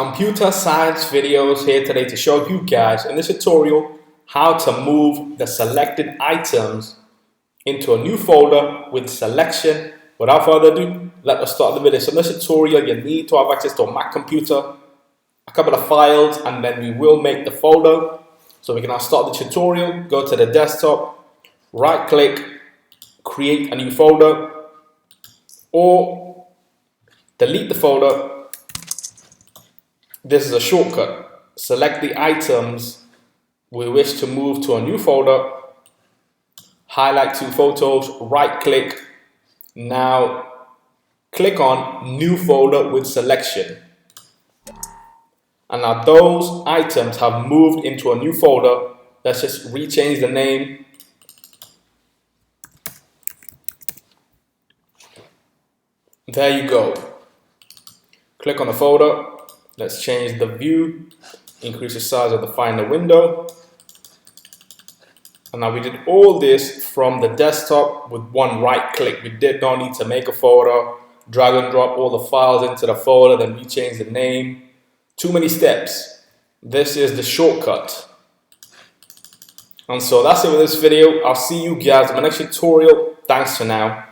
Computer science videos here today to show you guys in this tutorial how to move the selected items into a new folder with selection. Without further ado, let us start the video. So in this tutorial you need to have access to a Mac computer, a couple of files, and then we will make the folder. So we can now start the tutorial, go to the desktop, right click, create a new folder, or delete the folder. This is a shortcut. Select the items we wish to move to a new folder, highlight two photos, right click, now click on new folder with selection. And now those items have moved into a new folder. Let's just rechange the name. There you go. Click on the folder. Let's change the view, increase the size of the Finder window. And now we did all this from the desktop with one right click. We did not need to make a folder, drag and drop all the files into the folder, then we change the name. Too many steps. This is the shortcut. And so that's it with this video. I'll see you guys in my next tutorial. Thanks for now.